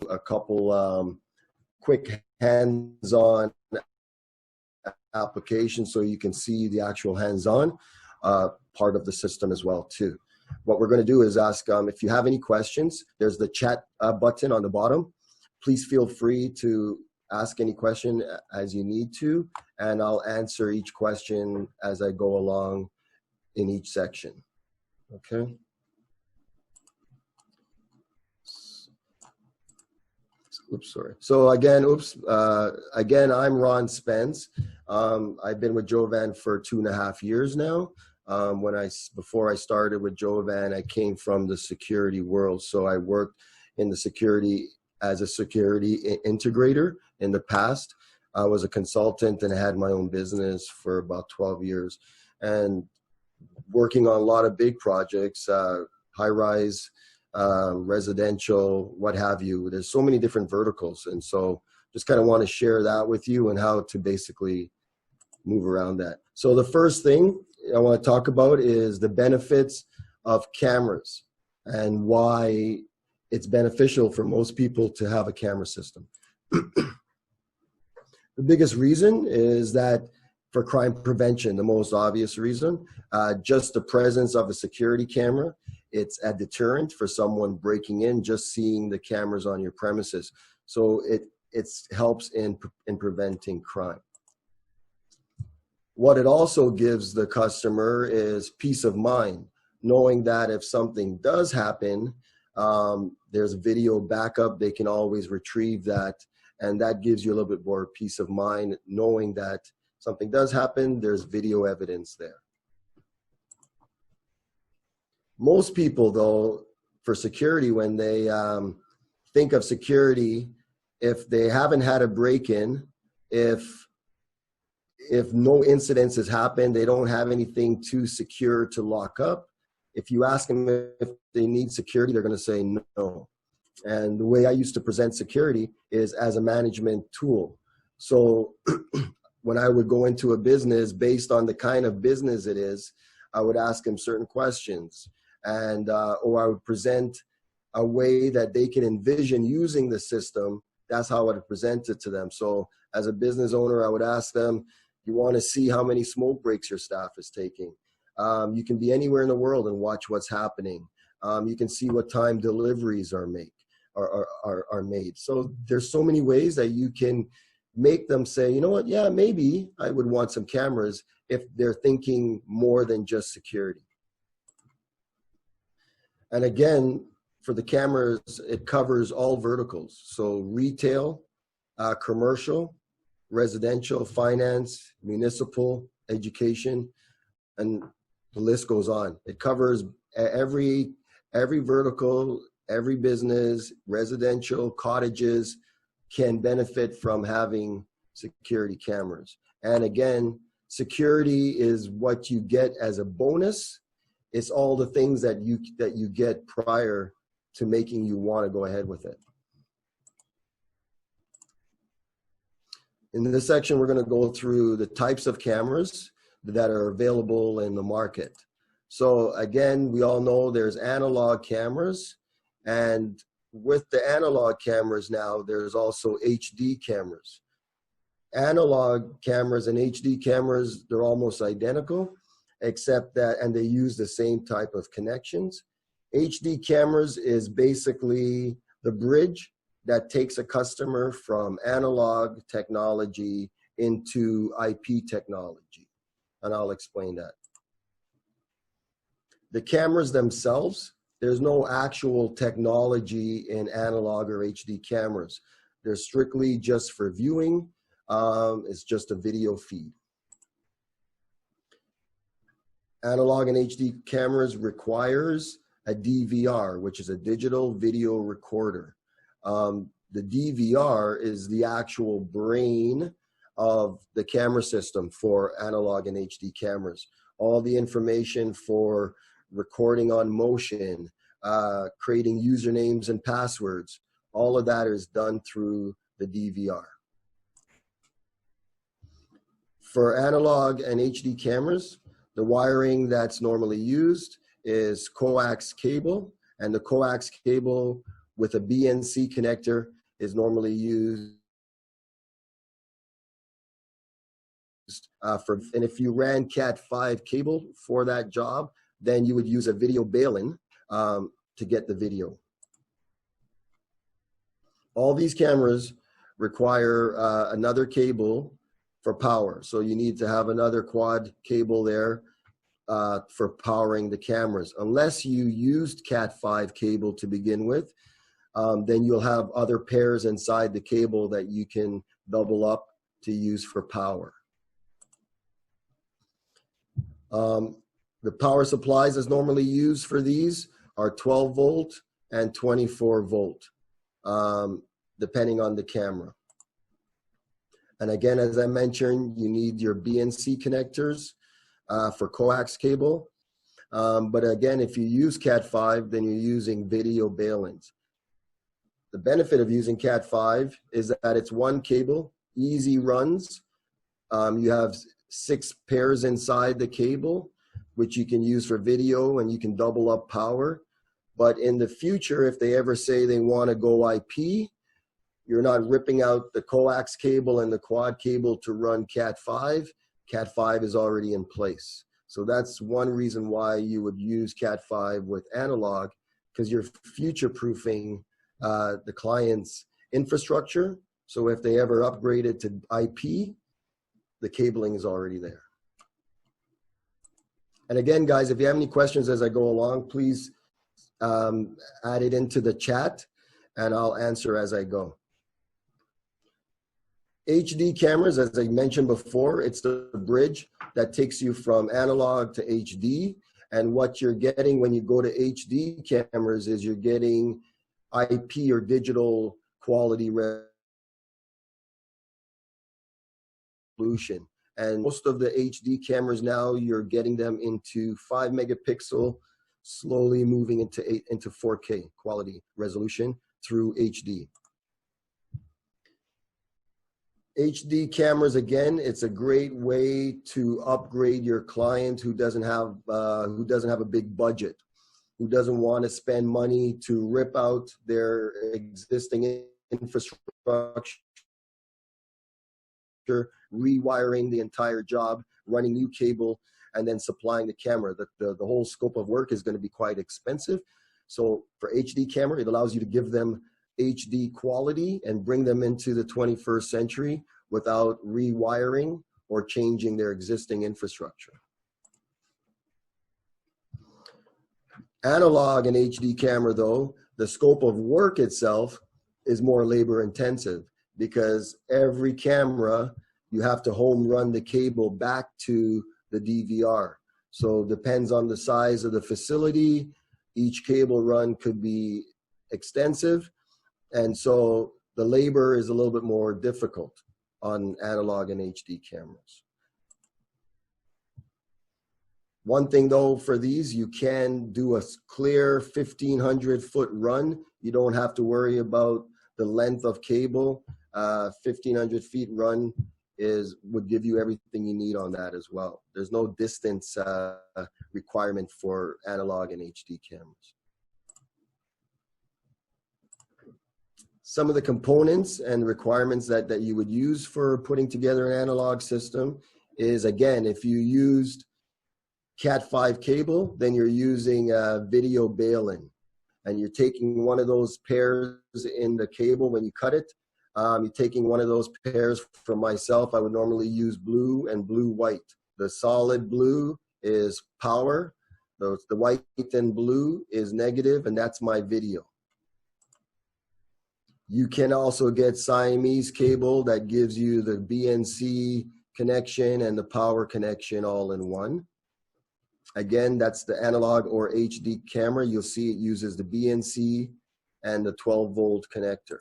a couple quick hands-on applications so you can see the actual hands-on part of the system as well too. What we're going to do is ask if you have any questions. There's the chat button on the bottom. Please feel free to ask any question as you need to, and I'll answer each question as I go along in each section. Okay. Oops, sorry. So again, again, I'm Ron Spence. I've been with Jovan for 2.5 years now. Before I started with Jovan, I came from the security world. So I worked in the security as a security integrator in the past. I was a consultant and I had my own business for about 12 years and working on a lot of big projects, high-rise, residential, what have you. There's so many different verticals. And so just kind of want to share that with you and how to basically move around that. So the first thing I want to talk about is the benefits of cameras and why it's beneficial for most people to have a camera system. The biggest reason is that for crime prevention, the most obvious reason, just the presence of a security camera, it's a deterrent for someone breaking in, just seeing the cameras on your premises. So it helps in preventing crime. What it also gives the customer is peace of mind, knowing that if something does happen, there's video backup, they can always retrieve that, and that gives you a little bit more peace of mind, knowing that something does happen, there's video evidence there. Most people, though, for security, when they think of security, if they haven't had a break-in, if no incidents has happened, they don't have anything too secure to lock up. If you ask them if they need security, they're going to say no. And the way I used to present security is as a management tool. So when I would go into a business, based on the kind of business it is, I would ask them certain questions, and or I would present a way that they can envision using the system. That's how I would present it to them. So as a business owner, I would ask them, you want to see how many smoke breaks your staff is taking. You can be anywhere in the world and watch what's happening. You can see what time deliveries are made. So there's so many ways that you can make them say, you know what, yeah, maybe I would want some cameras if they're thinking more than just security. And again, for the cameras, it covers all verticals. So retail, commercial, residential, finance, municipal, education, and the list goes on. It covers every vertical, every business, residential, cottages can benefit from having security cameras. And again, security is what you get as a bonus. It's all the things that you get prior to making you want to go ahead with it. In this section, we're going to go through the types of cameras that are available in the market. So again, we all know there's analog cameras, and with the analog cameras now, there's also HD cameras. Analog cameras and HD cameras, they're almost identical, except that, and they use the same type of connections. HD cameras is basically the bridge that takes a customer from analog technology into IP technology, and I'll explain that. The cameras themselves, there's no actual technology in analog or HD cameras. They're strictly just for viewing. It's just a video feed. Analog and HD cameras requires a DVR, which is a digital video recorder. The DVR is the actual brain of the camera system for analog and HD cameras. All the information for recording on motion, creating usernames and passwords, all of that is done through the DVR. For analog and HD cameras, the wiring that's normally used is coax cable, and the coax cable with a BNC connector is normally used and if you ran Cat5 cable for that job, then you would use a video bail-in to get the video. All these cameras require another cable for power. So you need to have another quad cable there for powering the cameras. Unless you used Cat5 cable to begin with, then you'll have other pairs inside the cable that you can double up to use for power. The power supplies that's normally used for these are 12 volt and 24 volt, depending on the camera. And again, as I mentioned, you need your BNC connectors for coax cable. But again, if you use Cat5, then you're using video bail-ins. The benefit of using Cat5 is that it's one cable, easy runs. You have 6 pairs inside the cable, which you can use for video, and you can double up power. But in the future, if they ever say they want to go IP, you're not ripping out the coax cable and the quad cable to run Cat5. Cat5 is already in place. So that's one reason why you would use Cat5 with analog, because you're future-proofing the client's infrastructure. So if they ever upgrade it to IP, the cabling is already there. And again, guys, if you have any questions as I go along, please add it into the chat and I'll answer as I go. HD cameras, as I mentioned before, it's the bridge that takes you from analog to HD. And what you're getting when you go to HD cameras is you're getting IP or digital quality resolution. And most of the HD cameras now, you're getting them into 5 megapixel, slowly moving into 4K quality resolution through HD. HD cameras, again, it's a great way to upgrade your client who doesn't have a big budget, who doesn't want to spend money to rip out their existing infrastructure, rewiring the entire job, running new cable, and then supplying the camera. The whole scope of work is going to be quite expensive. So for HD camera, it allows you to give them HD quality and bring them into the 21st century without rewiring or changing their existing infrastructure. Analog and HD camera, though, the scope of work itself is more labor intensive, because every camera, you have to home run the cable back to the DVR. So it depends on the size of the facility. Each cable run could be extensive. And so the labor is a little bit more difficult on analog and HD cameras. One thing though, for these, you can do a clear 1,500-foot run. You don't have to worry about the length of cable. 1,500 feet run would give you everything you need on that as well. There's no distance requirement for analog and HD cameras. Some of the components and requirements that you would use for putting together an analog system is, again, if you used Cat5 cable, then you're using a video bail-in. And you're taking one of those pairs in the cable when you cut it. You're taking one of those pairs. For myself, I would normally use blue and blue-white. The solid blue is power. The white and blue is negative, and that's my video. You can also get Siamese cable that gives you the BNC connection and the power connection all in one. Again, that's the analog or HD camera. You'll see it uses the BNC and the 12-volt connector.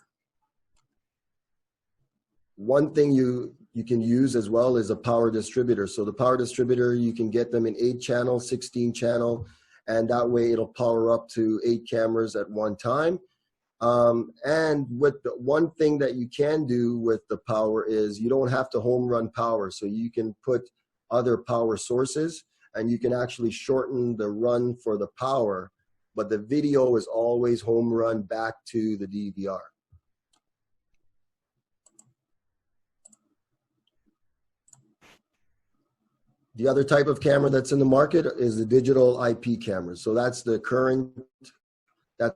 One thing you can use as well is a power distributor. So the power distributor, you can get them in 8-channel, 16-channel, and that way it'll power up to 8 cameras at one time. And with the one thing that you can do with the power is you don't have to home run power. So you can put other power sources and you can actually shorten the run for the power, but the video is always home run back to the DVR. The other type of camera that's in the market is the digital IP cameras. So that's the current, that's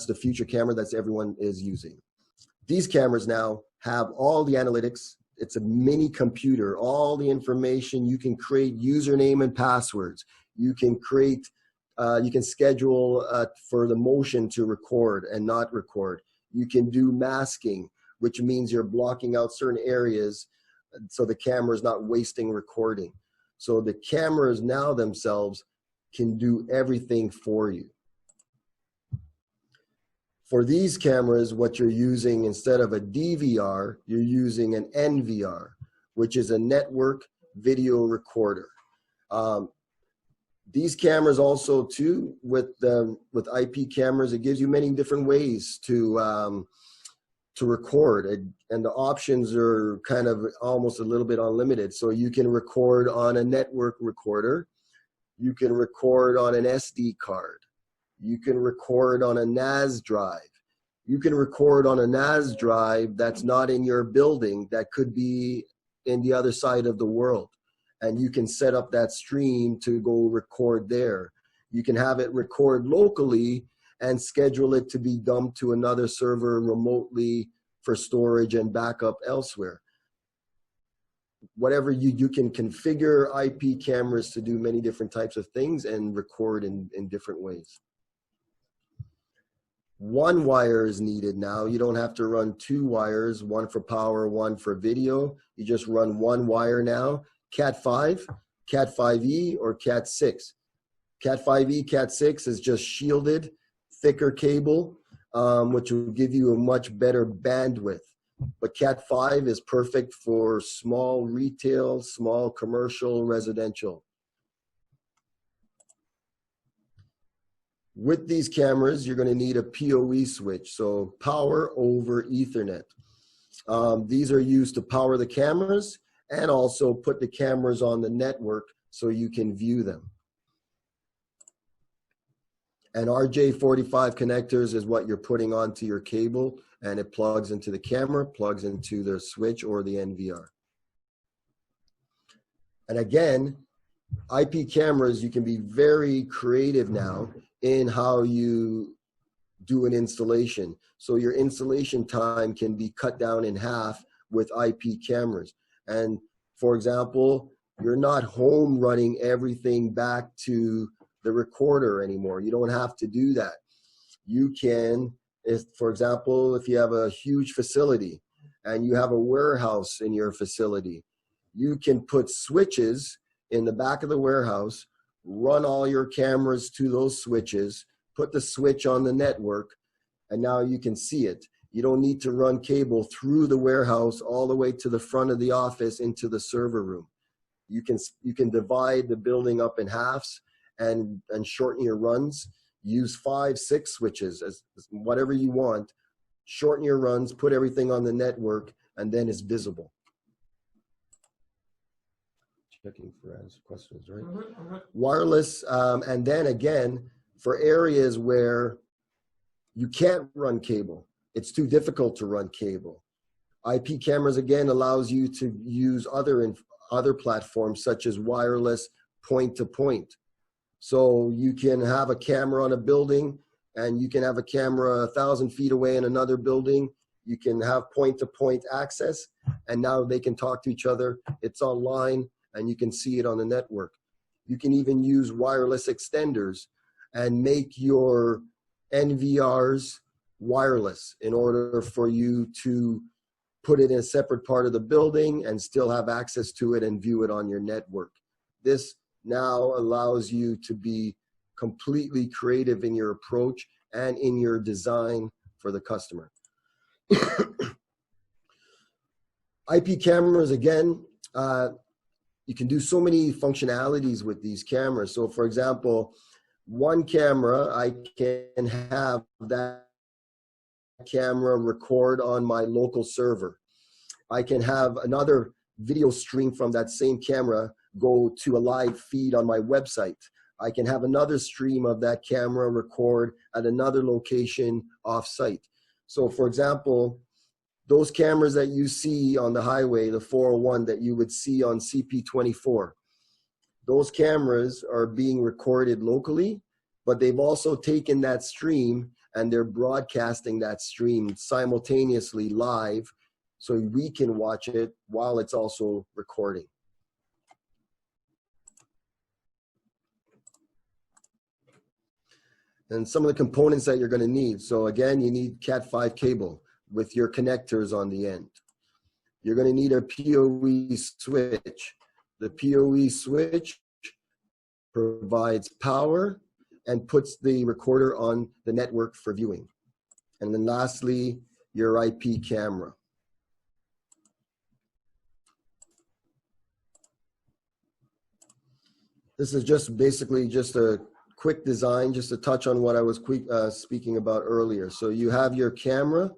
the future camera that everyone is using. These cameras now have all the analytics. It's a mini computer, all the information. You can create username and passwords. You can create, you can schedule for the motion to record and not record. You can do masking, which means you're blocking out certain areas so the camera is not wasting recording. So the cameras now themselves can do everything for you. For these cameras, what you're using instead of a DVR, you're using an NVR, which is a network video recorder. These cameras also too, with IP cameras, it gives you many different ways to record, and the options are kind of almost a little bit unlimited. So you can record on a network recorder, you can record on an SD card, you can record on a NAS drive, you can record on a NAS drive that's not in your building, that could be in the other side of the world, and you can set up that stream to go record there. You can have it record locally and schedule it to be dumped to another server remotely for storage and backup elsewhere. Whatever you can configure IP cameras to do many different types of things and record in different ways. One wire is needed now. You don't have to run two wires, one for power, one for video. You just run one wire now. Cat5, Cat5e, or Cat6. Cat5e, Cat6 is just shielded, thicker cable, which will give you a much better bandwidth. But Cat5 is perfect for small retail, small commercial, residential. With these cameras, you're going to need a PoE switch, so power over Ethernet. These are used to power the cameras and also put the cameras on the network so you can view them. And RJ45 connectors is what you're putting onto your cable, and it plugs into the camera, plugs into the switch or the NVR. And again, IP cameras, you can be very creative now in how you do an installation. So your installation time can be cut down in half with IP cameras. And for example, you're not home running everything back to the recorder anymore. You don't have to do that. You can, for example, if you have a huge facility and you have a warehouse in your facility, you can put switches in the back of the warehouse, run all your cameras to those switches, put the switch on the network, and now you can see it. You don't need to run cable through the warehouse all the way to the front of the office into the server room. You can divide the building up in halves and shorten your runs. Use 5, 6 switches, as whatever you want. Shorten your runs, put everything on the network, and then it's visible. Checking for questions, right? Wireless, and then again, for areas where you can't run cable, it's too difficult to run cable. IP cameras, again, allows you to use other platforms such as wireless point-to-point. So you can have a camera on a building, and you can have a camera 1,000 feet away in another building. You can have point-to-point access, and now they can talk to each other. It's online, and you can see it on the network. You can even use wireless extenders and make your NVRs wireless in order for you to put it in a separate part of the building and still have access to it and view it on your network. This now allows you to be completely creative in your approach and in your design for the customer. IP cameras, again, you can do so many functionalities with these cameras. So for example, one camera, I can have that camera record on my local server. I can have another video stream from that same camera go to a live feed on my website. I can have another stream of that camera record at another location off-site. So for example, those cameras that you see on the highway, the 401 that you would see on CP24, those cameras are being recorded locally, but they've also taken that stream and they're broadcasting that stream simultaneously live so we can watch it while it's also recording. And some of the components that you're going to need. So again, you need Cat5 cable with your connectors on the end. You're going to need a PoE switch. The PoE switch provides power and puts the recorder on the network for viewing. And then lastly, your IP camera. This is just basically just a quick design, just to touch on what I was speaking about earlier. So you have your camera.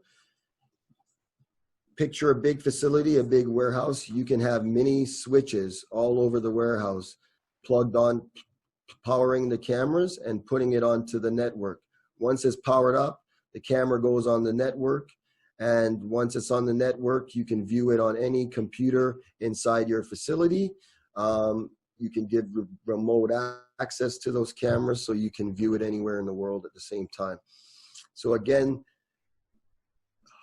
Picture a big facility, a big warehouse. You can have mini switches all over the warehouse plugged on, powering the cameras and putting it onto the network. Once it's powered up, the camera goes on the network. And once it's on the network, you can view it on any computer inside your facility. You can give remote access to those cameras so you can view it anywhere in the world at the same time. So again,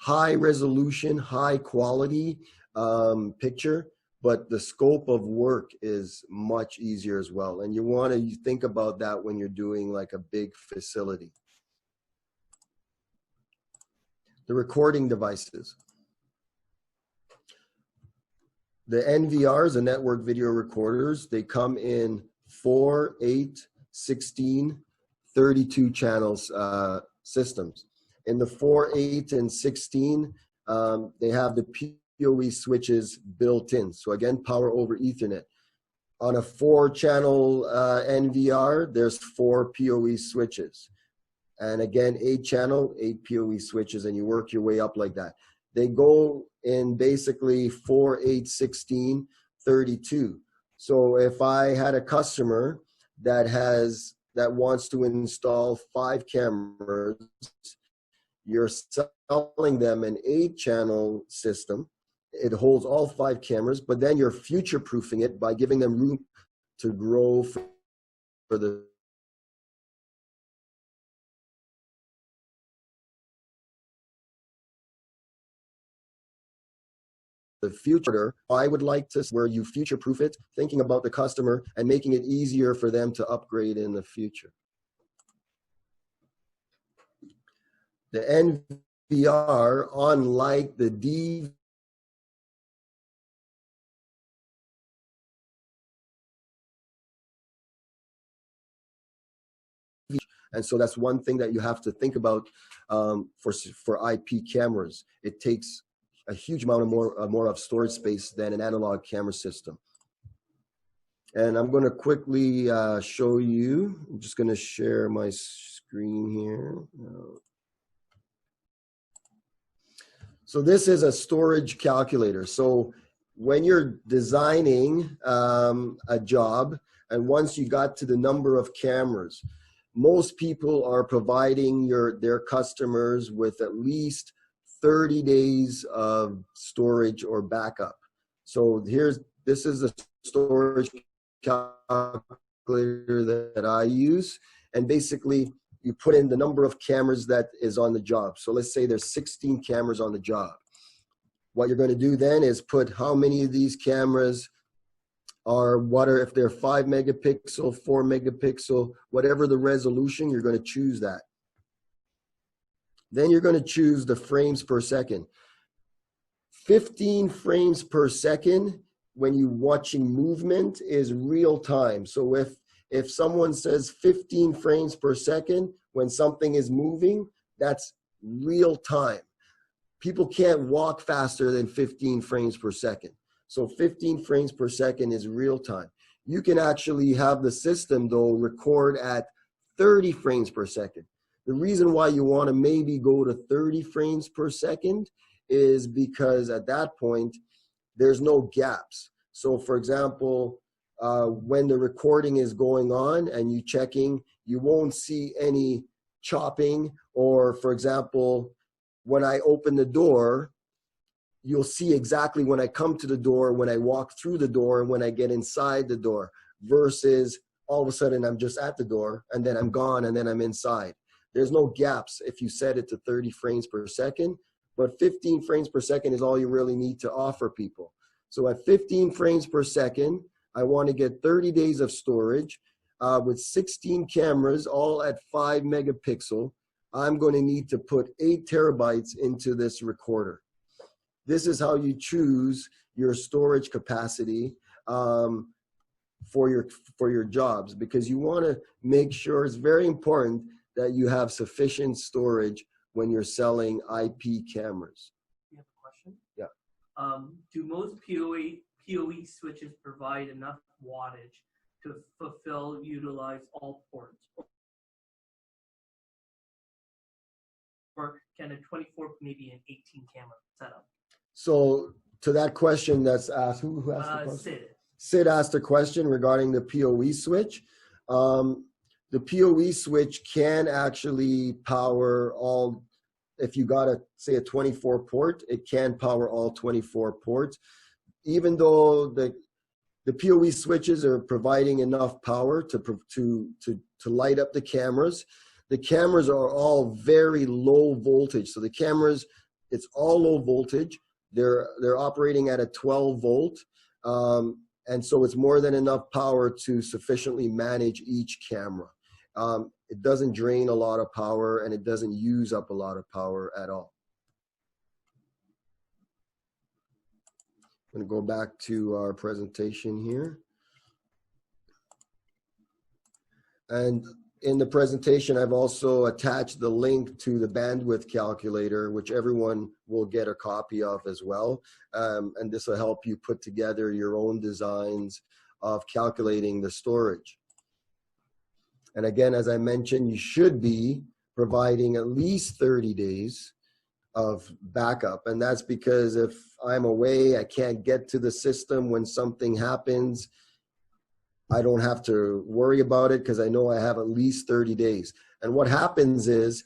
high resolution, high quality picture, but the scope of work is much easier as well. And you want to think about that when you're doing like a big facility. The recording devices. The NVRs, the network video recorders, they come in 4, 8, 16, 32 channels systems. In the 4, 8, and 16, they have the PoE switches built in. So again, power over Ethernet. On a 4-channel NVR, there's 4 PoE switches. And again, 8-channel, 8 PoE switches, and you work your way up like that. They go in basically 4, 8, 16, 32. So if I had a customer that wants to install 5 cameras, you're selling them an 8-channel system. It holds all 5 cameras, but then you're future-proofing it by giving them room to grow for the future. I would like to where you future-proof it, thinking about the customer and making it easier for them to upgrade in the future. The NVR, unlike the DV, and so that's one thing that you have to think about for IP cameras. It takes a huge amount of more of storage space than an analog camera system. And I'm going to quickly show you. I'm just going to share my screen here. So this is a storage calculator. So when you're designing a job, and once you got to the number of cameras, most people are providing their customers with at least 30 days of storage or backup. So this is the storage calculator that I use. And basically you put in the number of cameras that is on the job. So let's say there's 16 cameras on the job. What you're going to do then is put how many of these cameras if they're 5 megapixel, 4 megapixel, whatever the resolution, you're going to choose that. Then you're going to choose the frames per second. 15 frames per second when you're watching movement is real time. So if someone says 15 frames per second when something is moving, that's real time. People can't walk faster than 15 frames per second. So 15 frames per second is real time. You can actually have the system though record at 30 frames per second. The reason why you want to maybe go to 30 frames per second is because at that point, there's no gaps. So for example, when the recording is going on and you checking, you won't see any chopping, or for example, when I open the door, you'll see exactly when I come to the door, when I walk through the door, and when I get inside the door, versus all of a sudden I'm just at the door and then I'm gone and then I'm inside. There's no gaps if you set it to 30 frames per second, but 15 frames per second is all you really need to offer people. So at 15 frames per second, I want to get 30 days of storage with 16 cameras, all at 5 megapixel. I'm going to need to put 8 terabytes into this recorder. This is how you choose your storage capacity for your jobs, because you want to make sure, it's very important that you have sufficient storage when you're selling IP cameras. You have a question? Yeah. Do most PoE switches provide enough wattage to utilize all ports? Or can a 24, maybe an 18 camera setup? So to that question that's asked, who asked the question? Sid. Sid asked a question regarding the PoE switch. The PoE switch can actually power all, if you got say a 24 port, it can power all 24 ports. Even though the PoE switches are providing enough power to light up the cameras are all very low voltage. So the cameras, it's all low voltage. They're operating at a 12 volt. And so it's more than enough power to sufficiently manage each camera. It doesn't drain a lot of power and it doesn't use up a lot of power at all. I'm going to go back to our presentation here. And in the presentation, I've also attached the link to the bandwidth calculator, which everyone will get a copy of as well. And this will help you put together your own designs of calculating the storage. And again, as I mentioned, you should be providing at least 30 days of backup. And that's because if I'm away, I can't get to the system when something happens, I don't have to worry about it because I know I have at least 30 days. And what happens is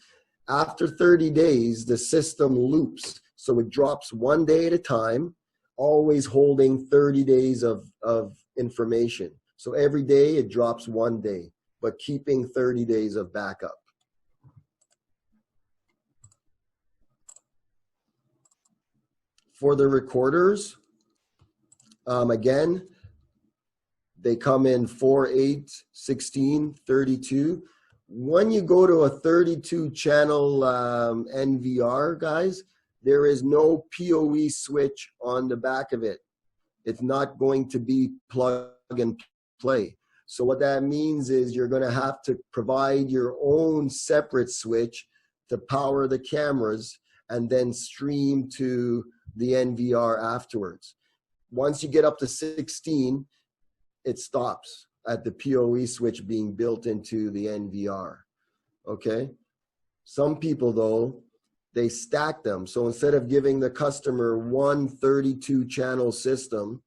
after 30 days, the system loops. So it drops 1 day at a time, always holding 30 days of information. So every day it drops 1 day, but keeping 30 days of backup. For the recorders, again, they come in 4, 8, 16, 32. When you go to a 32 channel NVR, guys, there is no PoE switch on the back of it. It's not going to be plug and play. So what that means is you're going to have to provide your own separate switch to power the cameras and then stream to the NVR afterwards. Once you get up to 16, it stops at the PoE switch being built into the NVR, okay? Some people though, they stack them. So instead of giving the customer one 32 channel system,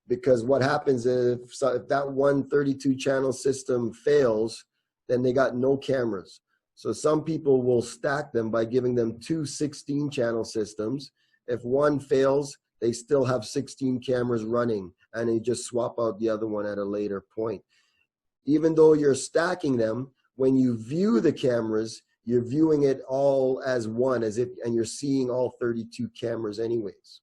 because what happens if that one 32 channel system fails, then they got no cameras. So some people will stack them by giving them 2 16 channel systems. If one fails, they still have 16 cameras running and they just swap out the other one at a later point. Even though you're stacking them, when you view the cameras, you're viewing it all as one, and you're seeing all 32 cameras anyways.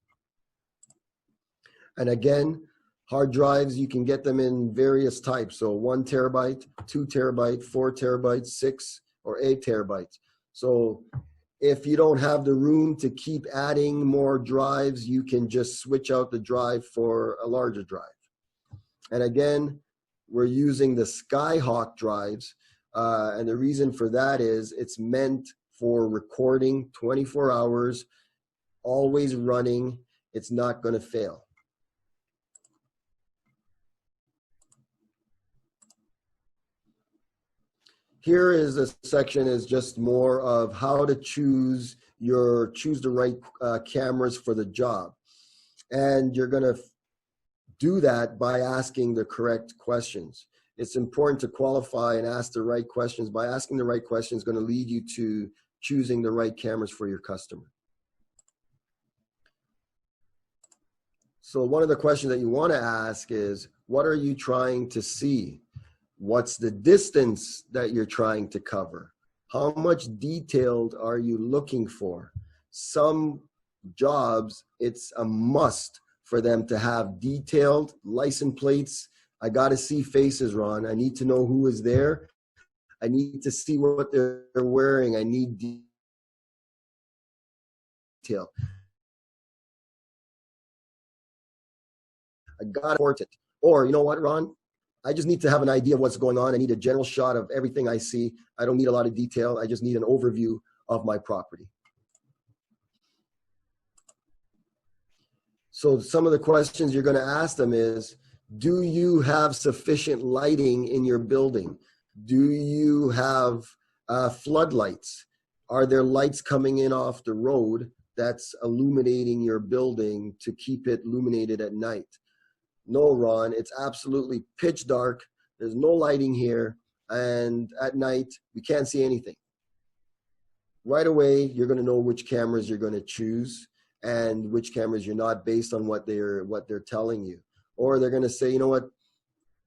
And again, hard drives, you can get them in various types. So 1 terabyte, 2 terabyte, 4 terabytes, 6 or 8 terabytes. So if you don't have the room to keep adding more drives, you can just switch out the drive for a larger drive. And again, we're using the Skyhawk drives. And the reason for that is it's meant for recording 24 hours, always running. It's not going to fail. Here is a section is just more of how to choose the right cameras for the job. And you're going to do that by asking the correct questions. It's important to qualify and ask the right questions. By asking the right questions is going to lead you to choosing the right cameras for your customer. So one of the questions that you want to ask is, what are you trying to see? What's the distance that you're trying to cover? How much detailed are you looking for? Some jobs, it's a must for them to have detailed license plates. I got to see faces, Ron. I need to know who is there. I need to see what they're wearing. I need detail. I got to report it. Or, you know what, Ron? I just need to have an idea of what's going on. I need a general shot of everything I see. I don't need a lot of detail. I just need an overview of my property. So some of the questions you're going to ask them is, do you have sufficient lighting in your building? Do you have floodlights? Are there lights coming in off the road that's illuminating your building to keep it illuminated at night? No, Ron, it's absolutely pitch dark. There's no lighting here. And at night, we can't see anything. Right away, you're going to know which cameras you're going to choose and which cameras you're not, based on what they're telling you. Or they're going to say, you know what,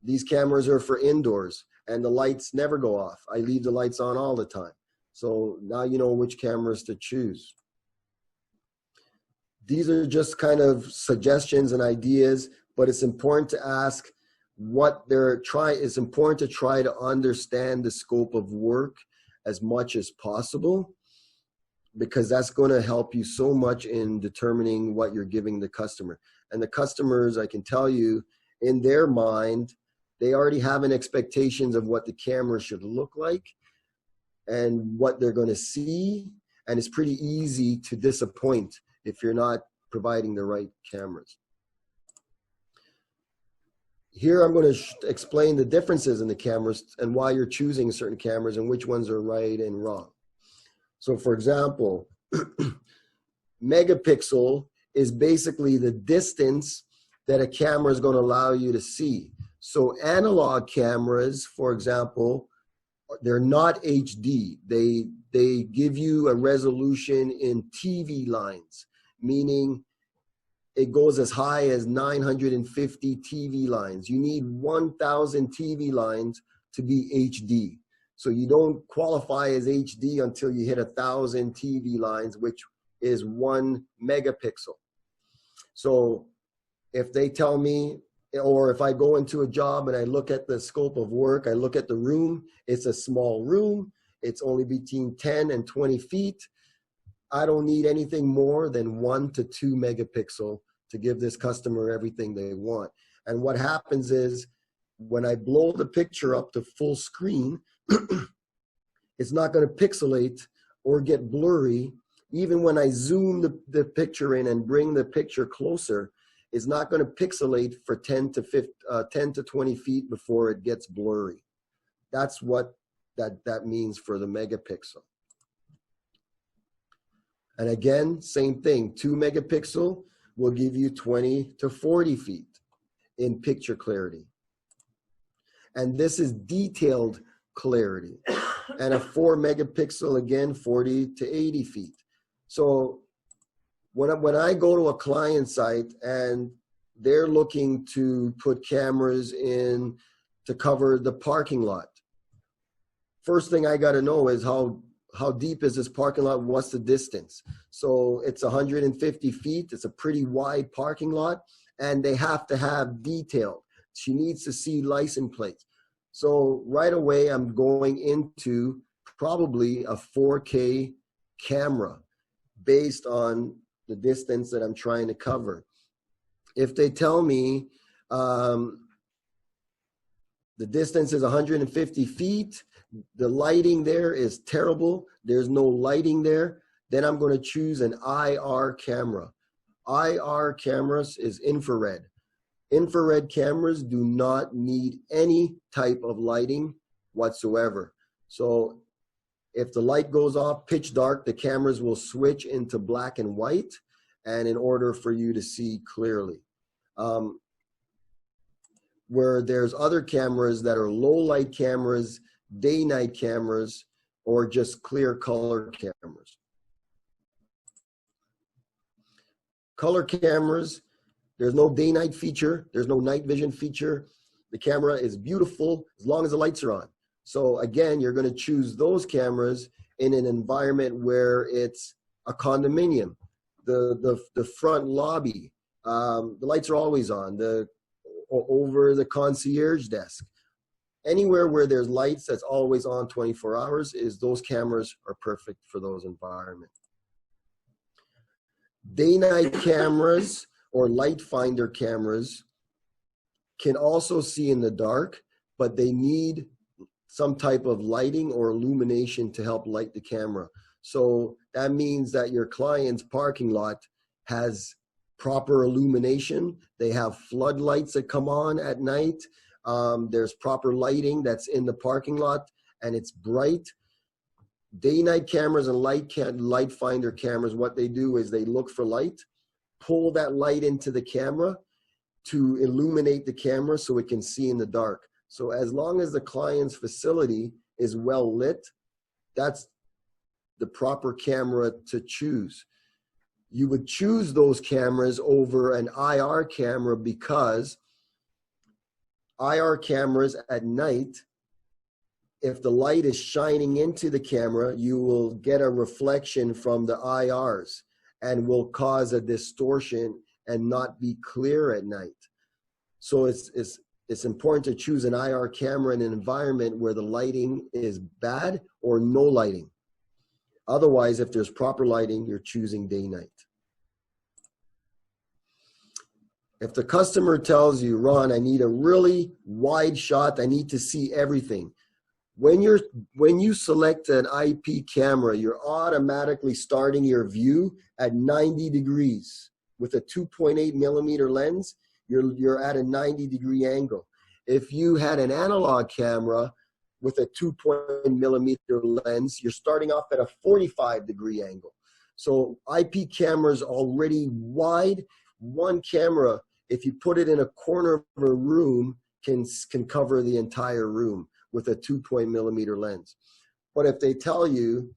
these cameras are for indoors and the lights never go off. I leave the lights on all the time. So now you know which cameras to choose. These are just kind of suggestions and ideas, but it's important to ask what they're trying. It's important to try to understand the scope of work as much as possible, because that's going to help you so much in determining what you're giving the customer. And the customers, I can tell you, in their mind, they already have an expectations of what the camera should look like and what they're going to see. And it's pretty easy to disappoint if you're not providing the right cameras. Here I'm going to explain the differences in the cameras and why you're choosing certain cameras and which ones are right and wrong. So for example, megapixel is basically the distance that a camera is going to allow you to see. So analog cameras, for example, they're not HD. They give you a resolution in TV lines, meaning it goes as high as 950 TV lines. You need 1,000 TV lines to be HD. So you don't qualify as HD until you hit 1,000 TV lines, which is 1 megapixel. So if they tell me, or if I go into a job and I look at the scope of work, I look at the room, it's a small room, it's only between 10 and 20 feet. I don't need anything more than 1 to 2 megapixel to give this customer everything they want. And what happens is, when I blow the picture up to full screen, it's not going to pixelate or get blurry. Even when I zoom the picture in and bring the picture closer, it's not going to pixelate for 10 to 20 feet before it gets blurry. That's what that means for the megapixel. And again, same thing, 2 megapixel will give you 20 to 40 feet in picture clarity. And this is detailed clarity. And a 4 megapixel, again, 40 to 80 feet. So when I go to a client site and they're looking to put cameras in to cover the parking lot, first thing I got to know is how deep is this parking lot? What's the distance? So it's 150 feet. It's a pretty wide parking lot, and they have to have detail. She needs to see license plates. So right away, I'm going into probably a 4K camera based on the distance that I'm trying to cover. If they tell me the distance is 150 feet, the lighting there is terrible, there's no lighting there, then I'm going to choose an IR camera. IR cameras is infrared. Infrared cameras do not need any type of lighting whatsoever. So if the light goes off pitch dark, the cameras will switch into black and white, and in order for you to see clearly. Where there's other cameras that are low light cameras, day-night cameras, or just clear color cameras. Color cameras, There's no day-night feature. There's no night vision feature. The camera is beautiful as long as the lights are on. So again, you're going to choose those cameras in an environment where it's a condominium, the front lobby, the lights are always on, over the concierge desk. Anywhere where there's lights that's always on 24 hours, those cameras are perfect for those environments. Day-night cameras or light finder cameras can also see in the dark, but they need some type of lighting or illumination to help light the camera. So that means that your client's parking lot has proper illumination. They have floodlights that come on at night. There's proper lighting that's in the parking lot and it's bright. Day-night cameras and light finder cameras, what they do is they look for light, pull that light into the camera to illuminate the camera so it can see in the dark. So as long as the client's facility is well lit, that's the proper camera to choose. You would choose those cameras over an IR camera because IR cameras at night, if the light is shining into the camera, you will get a reflection from the IRs and will cause a distortion and not be clear at night. So it's important to choose an IR camera in an environment where the lighting is bad or no lighting. Otherwise, if there's proper lighting, you're choosing day-night. If the customer tells you, Ron, I need a really wide shot, I need to see everything. When you select an IP camera, you're automatically starting your view at 90 degrees. With a 2.8 millimeter lens, you're at a 90-degree angle. If you had an analog camera with a 2.8 millimeter lens, you're starting off at a 45-degree angle. So IP cameras already wide. One camera, if you put it in a corner of a room, can cover the entire room with a 2.0 millimeter lens. But if they tell you,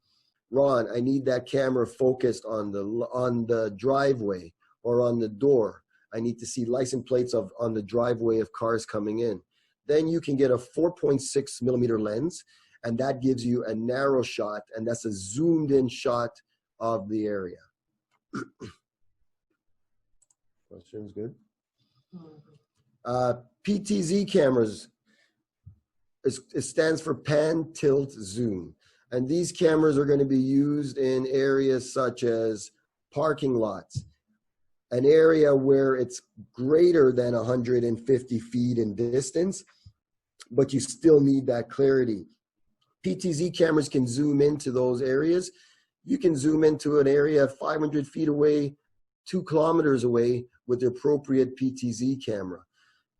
Ron, I need that camera focused on the driveway or on the door, I need to see license plates on the driveway of cars coming in, then you can get a 4.6 millimeter lens, and that gives you a narrow shot, and that's a zoomed in shot of the area. Questions good? PTZ cameras, it stands for pan, tilt, zoom. And these cameras are going to be used in areas such as parking lots, an area where it's greater than 150 feet in distance, but you still need that clarity. PTZ cameras can zoom into those areas. You can zoom into an area 500 feet away, 2 kilometers away with the appropriate PTZ camera.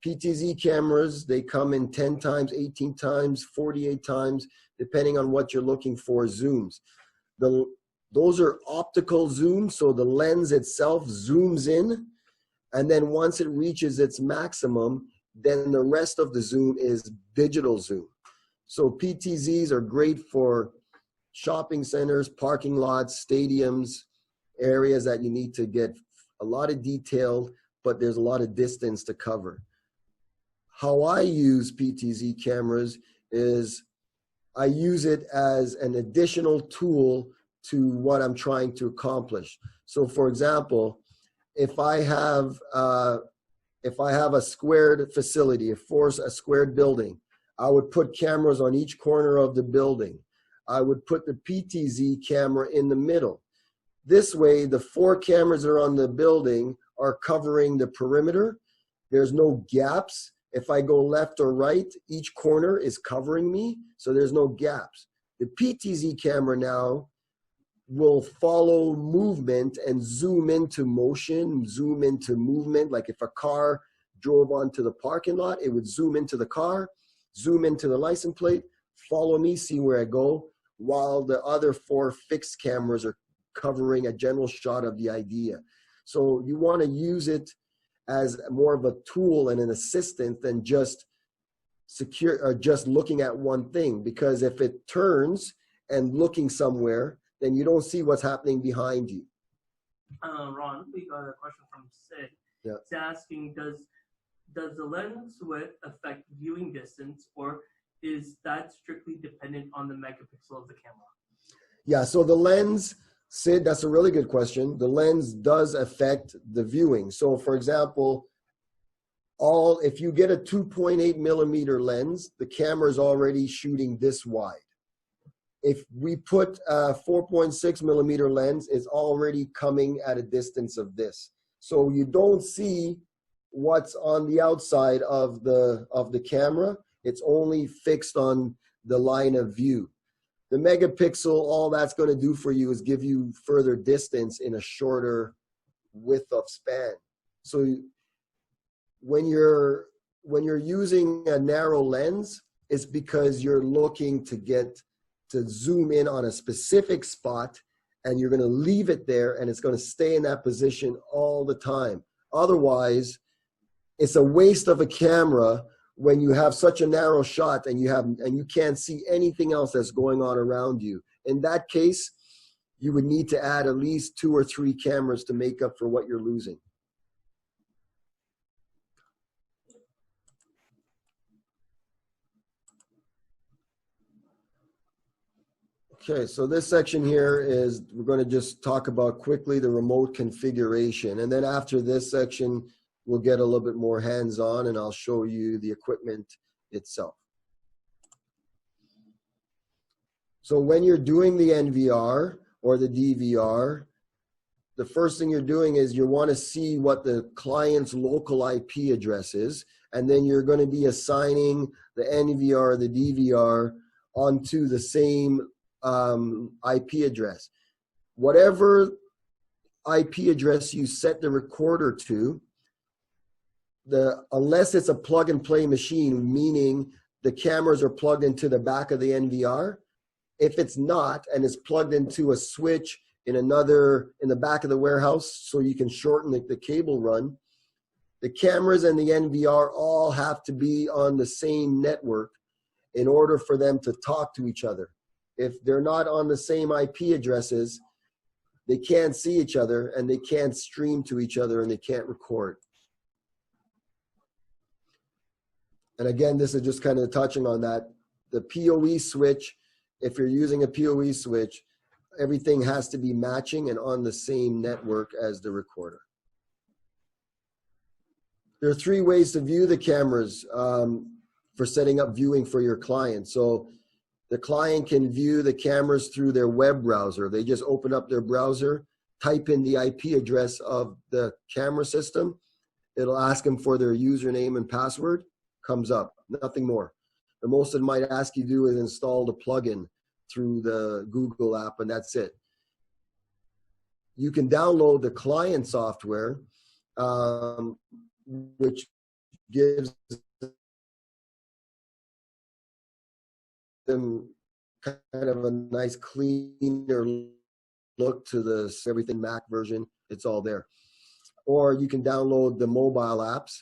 PTZ cameras, they come in 10 times, 18 times, 48 times, depending on what you're looking for zooms. Those are optical zooms, so the lens itself zooms in, and then once it reaches its maximum, then the rest of the zoom is digital zoom. So PTZs are great for shopping centers, parking lots, stadiums, areas that you need to get a lot of detail, but there's a lot of distance to cover. How I use PTZ cameras is I use it as an additional tool to what I'm trying to accomplish. So for example, if I have a squared facility, a squared building, I would put cameras on each corner of the building. I would put the PTZ camera in the middle. This way, the 4 cameras that are on the building are covering the perimeter. There's no gaps. If I go left or right, each corner is covering me, so there's no gaps. The PTZ camera now will follow movement and zoom into motion, zoom into movement. Like if a car drove onto the parking lot, it would zoom into the car, zoom into the license plate, follow me, see where I go, while the other 4 fixed cameras are covering a general shot of the idea. So you want to use it as more of a tool and an assistant than just just looking at one thing, because if it turns and looking somewhere, then you don't see what's happening behind you. Ron, we got a question from Sid. Yeah. It's asking, does the lens width affect viewing distance, or is that strictly dependent on the megapixel of the camera? Yeah, so the lens, Sid, that's a really good question. The lens does affect the viewing. So for example, if you get a 2.8 millimeter lens, the camera is already shooting this wide. If we put a 4.6 millimeter lens, it's already coming at a distance of this. So you don't see what's on the outside of the camera. It's only fixed on the line of view. The megapixel, all that's going to do for you is give you further distance in a shorter width of span. So when you're using a narrow lens, it's because you're looking to zoom in on a specific spot, and you're going to leave it there, and it's going to stay in that position all the time. Otherwise, it's a waste of a camera when you have such a narrow shot and you can't see anything else that's going on around you. In that case, you would need to add at least 2 or 3 cameras to make up for what you're losing. Okay, so this section here is, we're going to just talk about quickly the remote configuration. And then after this section, we'll get a little bit more hands-on, and I'll show you the equipment itself. So when you're doing the NVR or the DVR, the first thing you're doing is you want to see what the client's local IP address is, and then you're going to be assigning the NVR or the DVR onto the same IP address. Whatever IP address you set the recorder to, unless it's a plug and play machine, meaning the cameras are plugged into the back of the NVR, if it's not and it's plugged into a switch in the back of the warehouse so you can shorten the cable run, the cameras and the NVR all have to be on the same network in order for them to talk to each other. If they're not on the same IP addresses, they can't see each other, and they can't stream to each other, and they can't record. And again, this is just kind of touching on that. The PoE switch, if you're using a PoE switch, everything has to be matching and on the same network as the recorder. There are 3 ways to view the cameras for setting up viewing for your client. So the client can view the cameras through their web browser. They just open up their browser, type in the IP address of the camera system. It'll ask them for their username and password. Comes up, nothing more. The most it might ask you to do is install the plugin through the Google app, and that's it. You can download the client software, which gives them kind of a nice cleaner look to everything Mac version. It's all there. Or you can download the mobile apps,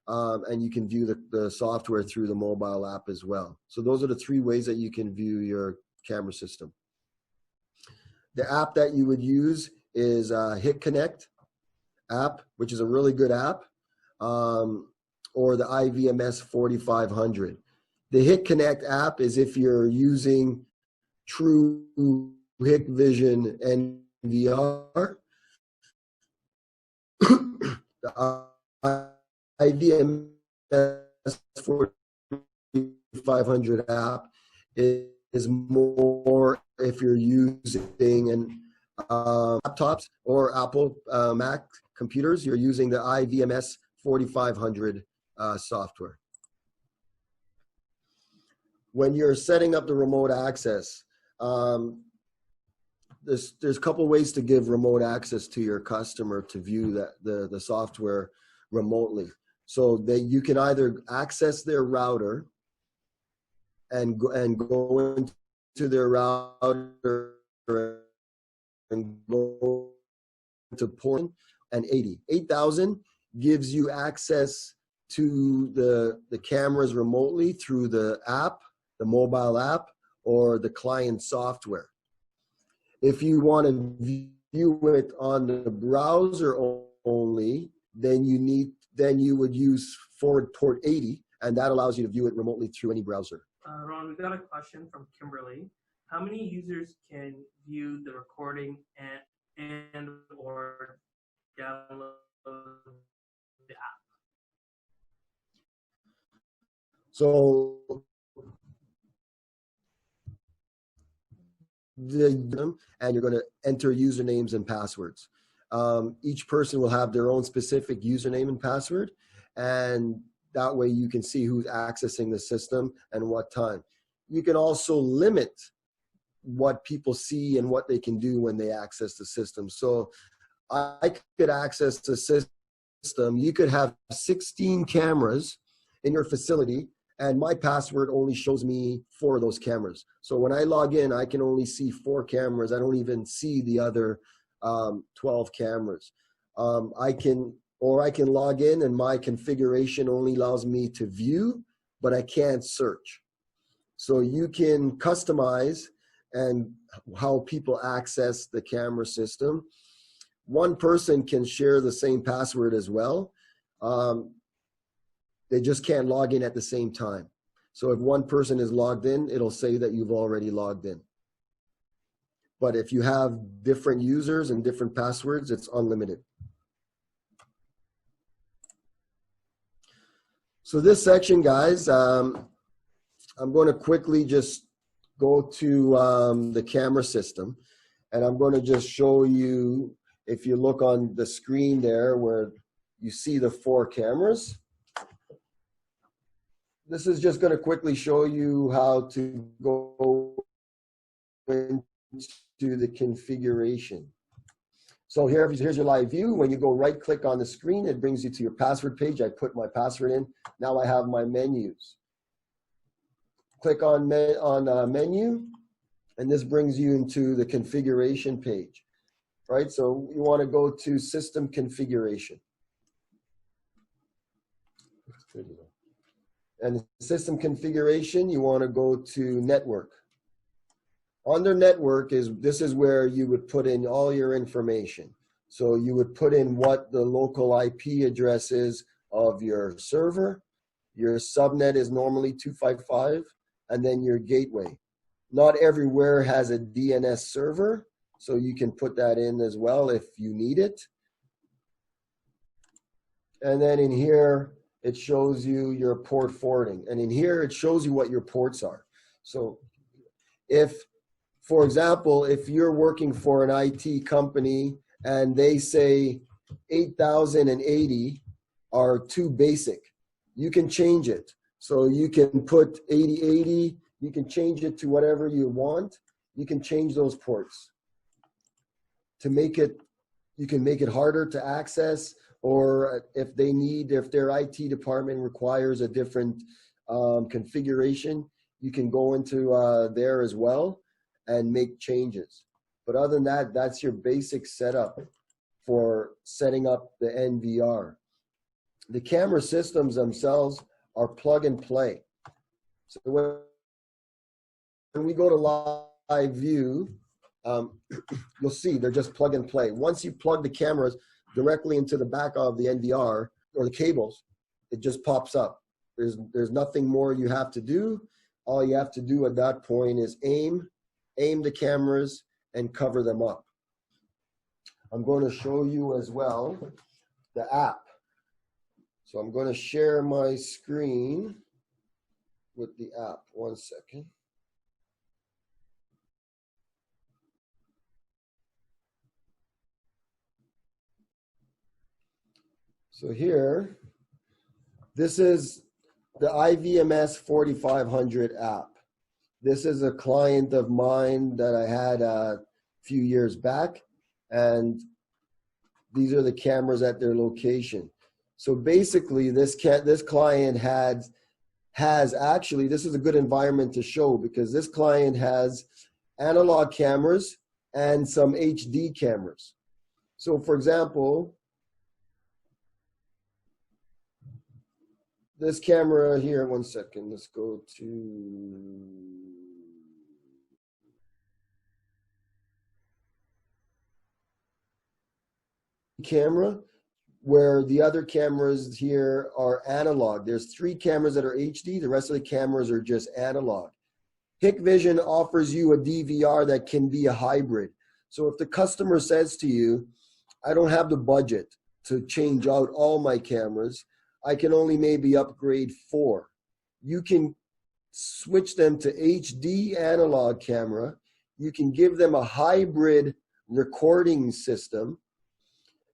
and you can view the software through the mobile app as well. So those are the 3 ways that you can view your camera system. The app that you would use is HitConnect app, which is a really good app, or the IVMS 4500. The HitConnect app is if you're using true Hikvision NVR. The IVMS 4500 app is more if you're using laptops or Apple Mac computers, you're using the IVMS 4500 software. When you're setting up the remote access, there's a couple ways to give remote access to your customer to view the software remotely. So that you can either access their router and go into their router and go to port and 80,000 gives you access to the cameras remotely through the app, the mobile app, or the client software. If you want to view it on the browser only, then you would use forward port 80, and that allows you to view it remotely through any browser. Ron, we got a question from Kimberly. How many users can view the recording and or download the app? So and you're going to enter usernames and passwords. Each person will have their own specific username and password, and that way you can see who's accessing the system and what time. You can also limit what people see and what they can do when they access the system. So I could access the system. You could have 16 cameras in your facility, and my password only shows me 4 of those cameras. So when I log in, I can only see 4 cameras. I don't even see the other 12 cameras. I can log in and my configuration only allows me to view, but I can't search. So you can customize and how people access the camera system. One person can share the same password as well. They just can't log in at the same time. So if one person is logged in, it'll say that you've already logged in. But if you have different users and different passwords, it's unlimited. So this section, guys, I'm going to quickly just go to the camera system, and I'm going to just show you, if you look on the screen there where you see the 4 cameras. This is just going to quickly show you how to go into the configuration. So here's your live view. When you go right click on the screen, it brings you to your password page. I put my password in. Now I have my menus. Click on menu, and this brings you into the configuration page, right? So you want to go to system configuration. And system configuration, you want to go to network. Under network this is where you would put in all your information. So you would put in what the local IP address is of your server. Your subnet is normally 255, and then your gateway. Not everywhere has a DNS server, so you can put that in as well if you need it. And then in here, it shows you your port forwarding. And in here, it shows you what your ports are. So if, for example, if you're working for an IT company and they say 8080 are too basic, you can change it. So you can put 8080, you can change it to whatever you want. You can change those ports to make it, you can make it harder to access, or if their IT department requires a different configuration, you can go into there as well and make changes. But other than that, that's your basic setup for setting up the NVR. The camera systems themselves are plug and play. So when we go to live view, you'll see they're just plug and play. Once you plug the cameras directly into the back of the NVR or the cables, it just pops up. There's nothing more you have to do. All you have to do at that point is aim the cameras and cover them up. I'm going to show you as well the app. So I'm going to share my screen with the app. 1 second. So here, this is the IVMS 4500 app. This is a client of mine that I had a few years back, and these are the cameras at their location. So basically, this client has actually, this is a good environment to show, because this client has analog cameras and some HD cameras. So for example, this camera here, 1 second, let's go to camera. where the other cameras here are analog. There's 3 cameras that are HD. The rest of the cameras are just analog. Hikvision offers you a DVR that can be a hybrid. So if the customer says to you, I don't have the budget to change out all my cameras, I can only maybe upgrade 4. You can switch them to HD analog camera. You can give them a hybrid recording system,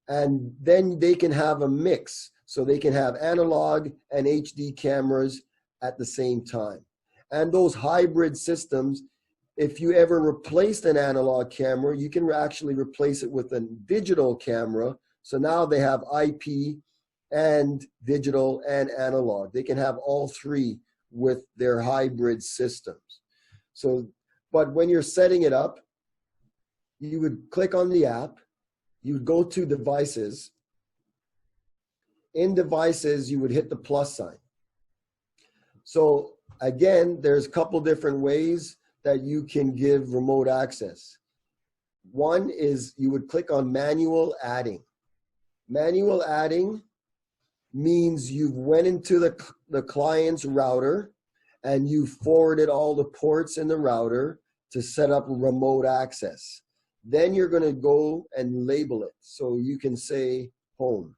and then they can have a mix. So they can have analog and HD cameras at the same time. And those hybrid systems, if you ever replaced an analog camera, you can actually replace it with a digital camera. So now they have IP and digital and analog. They can have all 3 with their hybrid systems. So, but when you're setting it up, you would click on the app, you would go to devices. In devices, you would hit the plus sign. So again, there's a couple different ways that you can give remote access. One is you would click on manual adding. Manual adding means you've went into the client's router and you forwarded all the ports in the router to set up remote access. Then you're going to go and label it. So you can say home.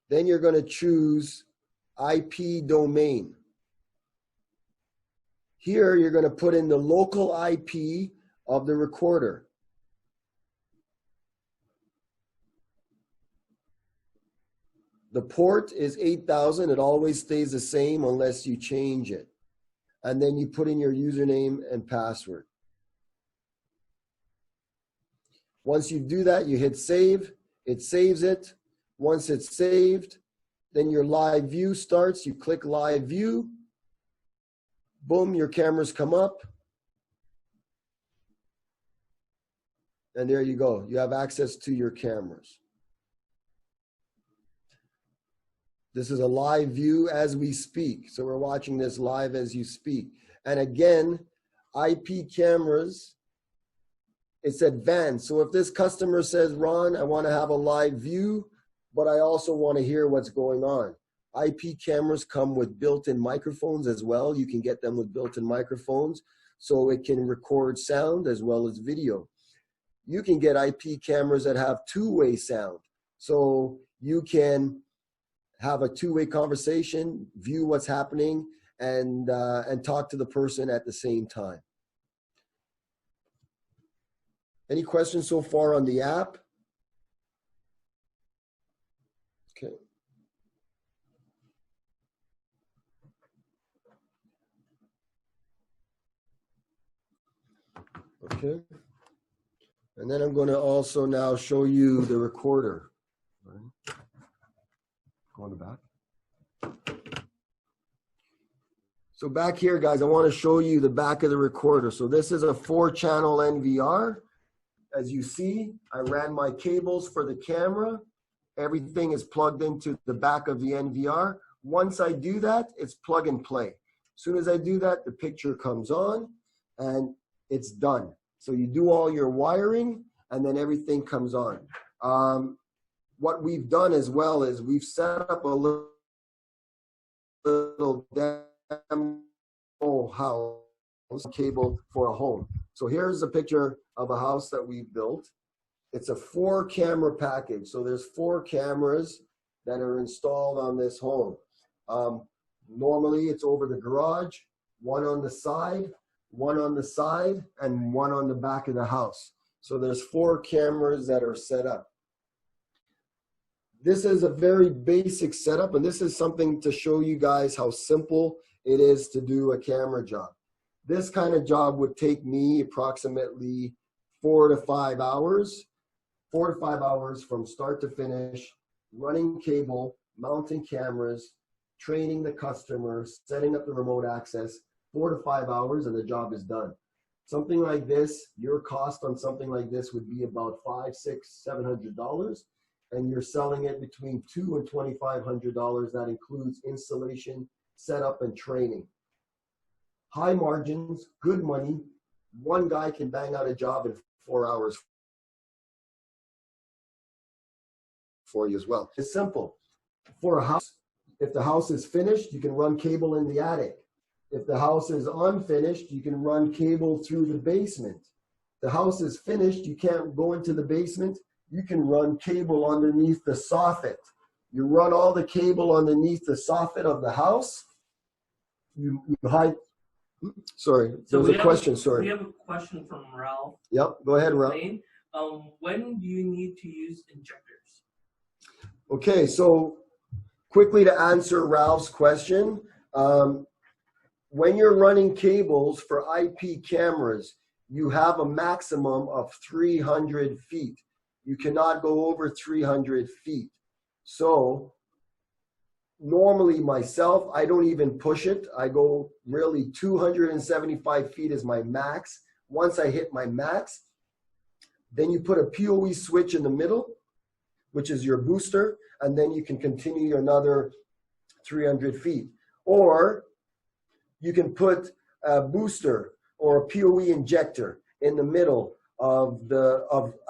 Then you're going to choose IP domain. Here you're going to put in the local IP of the recorder. The port is 8000. It always stays the same unless you change it. And then you put in your username and password. Once you do that, you hit save. It saves it. Once it's saved, then your live view starts. You click live view. Boom, your cameras come up. And there you go. You have access to your cameras. This is a live view as we speak. So we're watching this live as you speak. And again, IP cameras, it's advanced. So if this customer says, Ron, I want to have a live view, but I also want to hear what's going on. IP cameras come with built-in microphones as well. You can get them with built-in microphones so it can record sound as well as video. You can get IP cameras that have two-way sound. So you can have a two-way conversation, view what's happening, and talk to the person at the same time. Any questions so far on the app? Okay. Okay. And then I'm going to also now show you the recorder. Right. Go on the back. So back here, guys, I want to show you the back of the recorder. So this is a 4-channel NVR. As you see, I ran my cables for the camera. Everything is plugged into the back of the NVR. Once I do that, it's plug and play. As soon as I do that, the picture comes on and it's done. So you do all your wiring and then everything comes on. What we've done as well is we've set up a little demo house cable for a home. So here's a picture of a house that we built. It's a 4-camera package. So there's 4 cameras that are installed on this home. Normally it's over the garage, 1 on the side, 1 on the side, and 1 on the back of the house. So there's 4 cameras that are set up. This is a very basic setup, and this is something to show you guys how simple it is to do a camera job. This kind of job would take me approximately 4 to 5 hours. 4 to 5 hours from start to finish, running cable, mounting cameras, training the customer, setting up the remote access, 4 to 5 hours, and the job is done. Something like this, your cost on something like this would be about $500, $600, $700, and you're selling it between $200 and $2,500. That includes installation, setup, and training. High margins, good money. One guy can bang out a job in 4 hours for you as well. It's simple. For a house, if the house is finished, you can run cable in the attic. If the house is unfinished, you can run cable through the basement. The house is finished, you can't go into the basement, you can run cable underneath the soffit. You run all the cable underneath the soffit of the house. You hide. Sorry, there was a question. Sorry. We have a question from Ralph. Yep, go ahead, Ralph. When do you need to use injectors? Okay, so quickly to answer Ralph's question, when you're running cables for IP cameras, you have a maximum of 300 feet. You cannot go over 300 feet. So normally myself, I don't even push it. I go really 275 feet is my max. Once I hit my max, then you put a PoE switch in the middle, which is your booster, and then you can continue another 300 feet. Or you can put a booster or a PoE injector in the middle of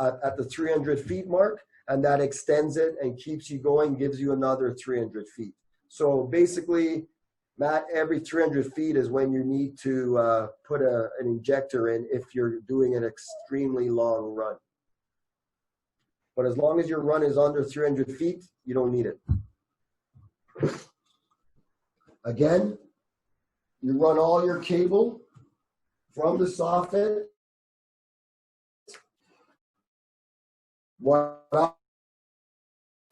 at the 300 feet mark, and that extends it and keeps you going, gives you another 300 feet. So basically, Matt, every 300 feet is when you need to put an injector in if you're doing an extremely long run. But as long as your run is under 300 feet, you don't need it. Again, you run all your cable from the soffit. What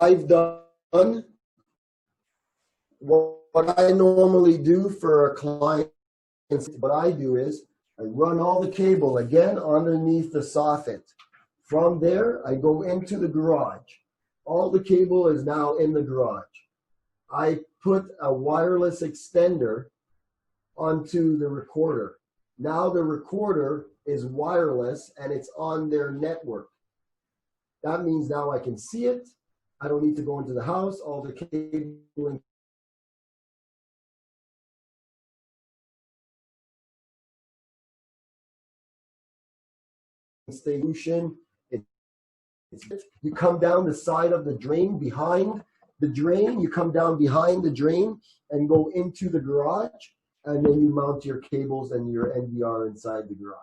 I've done, what I normally do for a client, what I do is I run all the cable again underneath the soffit. From there, I go into the garage. All the cable is now in the garage. I put a wireless extender onto the recorder. Now the recorder is wireless and it's on their network. That means now I can see it. I don't need to go into the house. All the cable solution. You come down the side of the drain, behind the drain, you come down behind the drain and go into the garage, and then you mount your cables and your NVR inside the garage.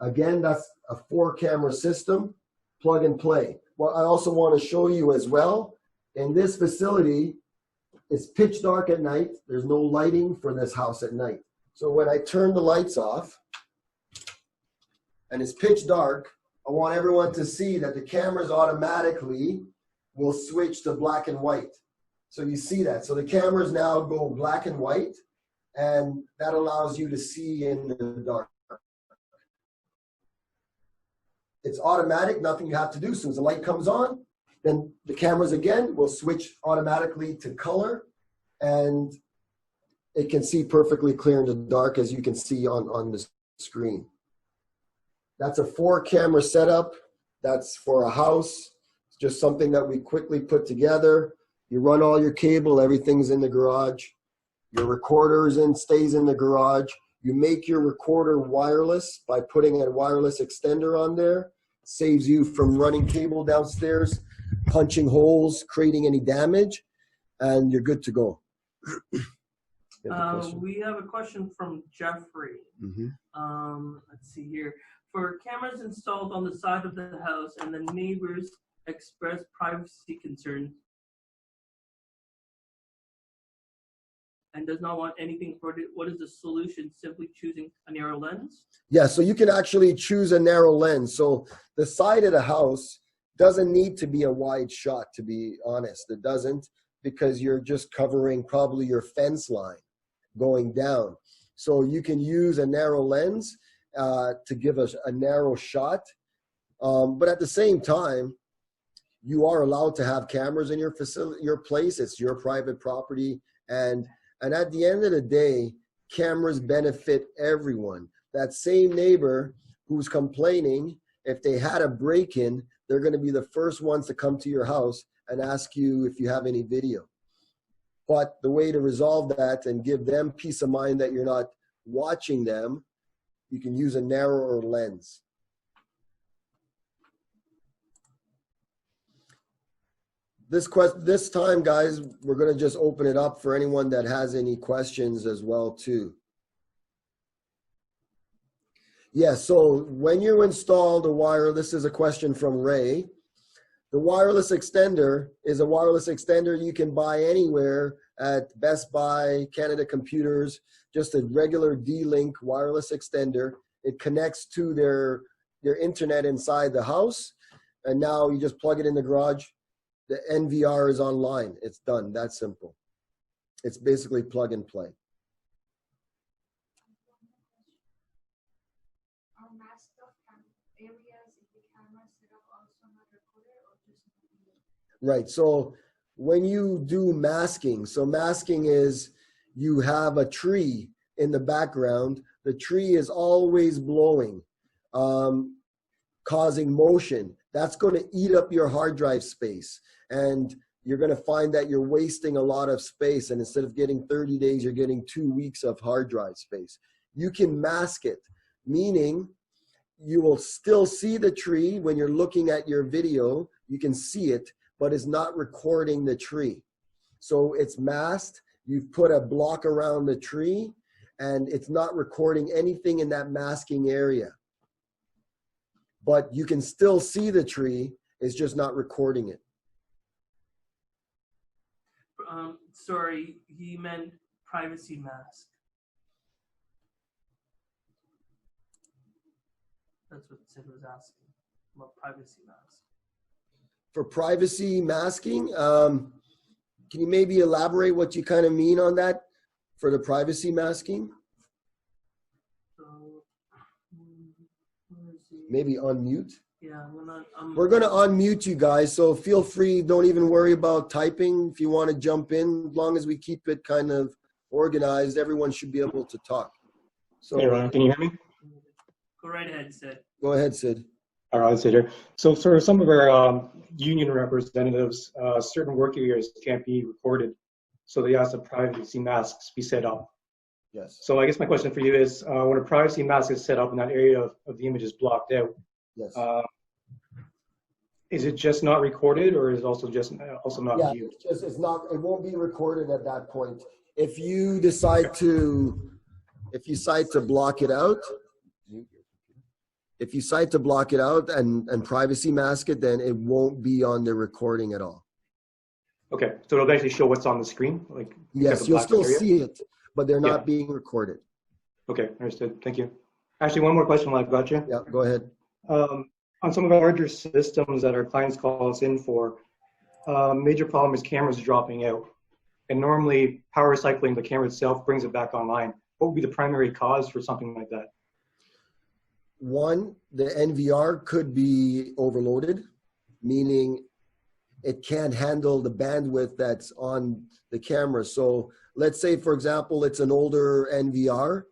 Again, that's a 4-camera system, plug and play. What I also want to show you as well, in this facility, it's pitch dark at night. There's no lighting for this house at night. So when I turn the lights off and it's pitch dark, I want everyone to see that the cameras automatically will switch to black and white. So you see that. So the cameras now go black and white, and that allows you to see in the dark. It's automatic, nothing you have to do. As soon as the light comes on, then the cameras again will switch automatically to color, and it can see perfectly clear in the dark, as you can see on the screen. That's a 4-camera setup. That's for a house. It's just something that we quickly put together. You run all your cable, everything's in the garage. Your recorder stays in the garage. You make your recorder wireless by putting a wireless extender on there. Saves you from running cable downstairs, punching holes, creating any damage, and you're good to go. We have a question from Jeffrey. Let's see here. For cameras installed on the side of the house and the neighbors express privacy concerns and does not want anything recorded, what is the solution? Simply choosing a narrow lens? Yeah, so you can actually choose a narrow lens. So the side of the house doesn't need to be a wide shot, to be honest. It doesn't, because you're just covering probably your fence line going down. So you can use a narrow lens to give us a narrow shot. But at the same time, you are allowed to have cameras in your facility, your place. It's your private property. And at the end of the day, cameras benefit everyone. That same neighbor who's complaining, if they had a break-in, they're going to be the first ones to come to your house and ask you if you have any video. But the way to resolve that and give them peace of mind that you're not watching them, you can use a narrower lens. This time, guys, we're going to just open it up for anyone that has any questions as well, too. Yeah, so when you install the wireless, this is a question from Ray. The wireless extender is a wireless extender you can buy anywhere at Best Buy, Canada Computers, just a regular D-Link wireless extender. It connects to their internet inside the house, and now you just plug it in the garage. The NVR is online. It's done. That's simple. It's basically plug and play. Right. So when you do masking, so masking is you have a tree in the background. The tree is always blowing, causing motion. That's going to eat up your hard drive space. And you're going to find that you're wasting a lot of space. And instead of getting 30 days, you're getting 2 weeks of hard drive space. You can mask it, meaning you will still see the tree when you're looking at your video. You can see it, but it's not recording the tree. So it's masked. You've put a block around the tree, and it's not recording anything in that masking area. But you can still see the tree. It's just not recording it. Sorry, he meant privacy mask. That's what Sid was asking about privacy mask. For privacy masking, can you maybe elaborate what you kind of mean on that for the privacy masking? So, maybe unmute. Yeah, we're going to unmute you guys, so feel free. Don't even worry about typing. If you want to jump in, as long as we keep it kind of organized, everyone should be able to talk. So, hey, Ron, can you hear me? Go right ahead, Sid. Go ahead, Sid. All right, Sid here. So for some of our union representatives, certain work areas can't be recorded, so they ask that privacy masks be set up. Yes. So I guess my question for you is, when a privacy mask is set up and that area of the image is blocked out, yes. Is it just not recorded, or is it also not viewed? It's not. It won't be recorded at that point. If you decide to block it out, if you decide to block it out and privacy mask it, then it won't be on the recording at all. Okay, so it'll actually show what's on the screen, like yes, you'll still see it, but they're not being recorded. Okay, understood. Thank you. Actually, one more question while I've got you. Yeah, go ahead. On some of our larger systems that our clients call us in for, major problem is cameras dropping out. And normally power cycling the camera itself brings it back online. What would be the primary cause for something like that? One, the NVR could be overloaded, meaning it can't handle the bandwidth that's on the camera. So let's say, for example, it's an older NVR,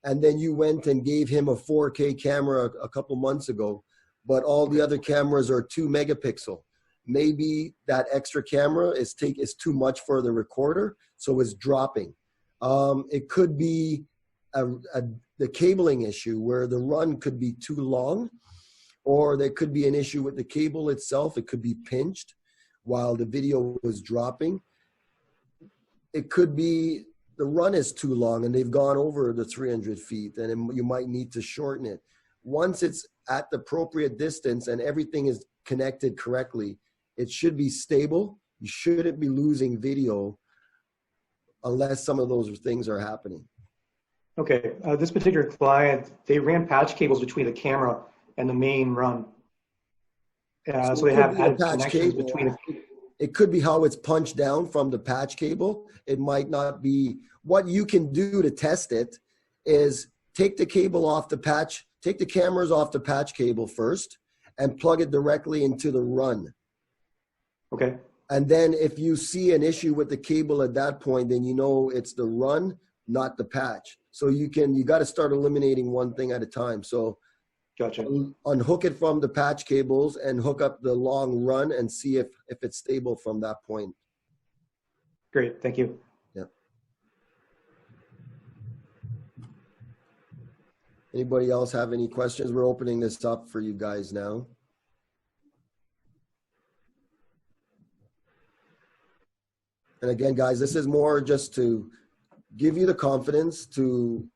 and then you went and gave him a 4K camera a couple months ago, but all the other cameras are 2 megapixel. Maybe that extra camera is too much for the recorder, so it's dropping. It could be the cabling issue where the run could be too long, or there could be an issue with the cable itself. It could be pinched while the video was dropping. It could be the run is too long and they've gone over the 300 feet, and you might need to shorten it. Once it's at the appropriate distance and everything is connected correctly, it should be stable. You shouldn't be losing video unless some of those things are happening. Okay, this particular client, they ran patch cables between the camera and the main run. So they have added connections between. It could be how it's punched down from the patch cable. It might not be. What you can do to test it is take the cable off the patch, take the cameras off the patch cable first, and plug it directly into the run. Okay. And then if you see an issue with the cable at that point, then you know it's the run, not the patch. So you got to start eliminating one thing at a time. So gotcha. Unhook it from the patch cables and hook up the long run and see if it's stable from that point. Great, thank you. Yeah. Anybody else have any questions? We're opening this up for you guys now. And again, guys, this is more just to give you the confidence to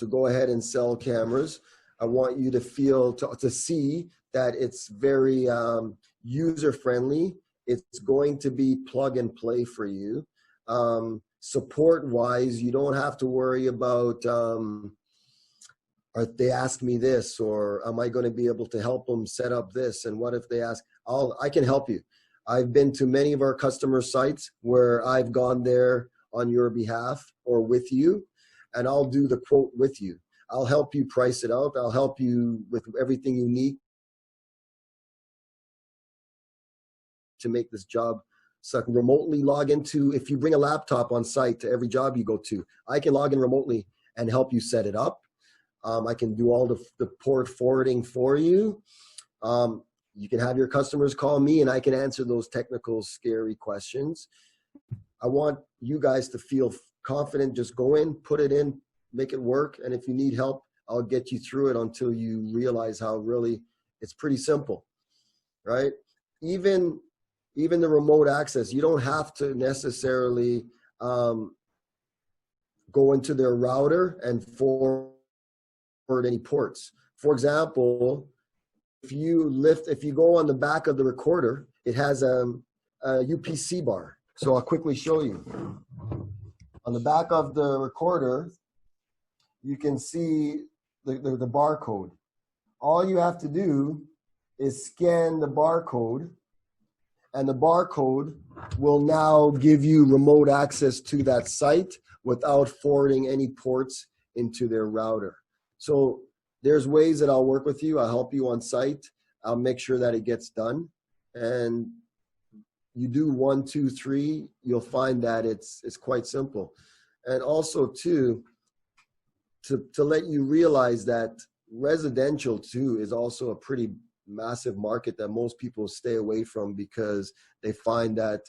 go ahead and sell cameras. I want you to feel, to see that it's very user friendly. It's going to be plug and play for you. Support wise, you don't have to worry about, they ask me this, or am I going to be able to help them set up this? And what if they ask, I can help you. I've been to many of our customer sites where I've gone there on your behalf or with you, and I'll do the quote with you. I'll help you price it out. I'll help you with everything you need to make this job. So I can remotely log into, if you bring a laptop on site to every job you go to, I can log in remotely and help you set it up. I can do all the port forwarding for you. You can have your customers call me and I can answer those technical, scary questions. I want you guys to feel confident. Just go in, put it in, make it work. And if you need help, I'll get you through it until you realize how really it's pretty simple, right? Even the remote access, you don't have to necessarily go into their router and forward any ports. For example, if you go on the back of the recorder, it has a UPC bar. So I'll quickly show you. On the back of the recorder, you can see the barcode. All you have to do is scan the barcode, and the barcode will now give you remote access to that site without forwarding any ports into their router. So there's ways that I'll work with you. I'll help you on site. I'll make sure that it gets done. And you do 1, 2, 3, you'll find that it's quite simple. And also too, to let you realize that residential too is also a pretty massive market that most people stay away from because they find that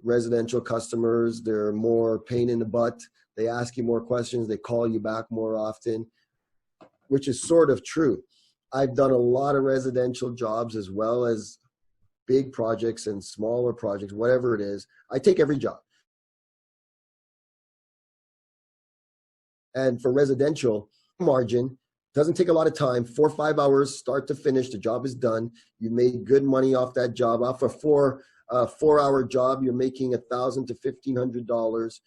residential customers, they're more pain in the butt. They ask you more questions. They call you back more often, which is sort of true. I've done a lot of residential jobs as well as big projects and smaller projects, whatever it is. I take every job. And for residential, margin doesn't take a lot of time, 4 or 5 hours, start to finish, the job is done. You made good money off that job. Off a 4-hour job, you're making $1,000 to $1,500.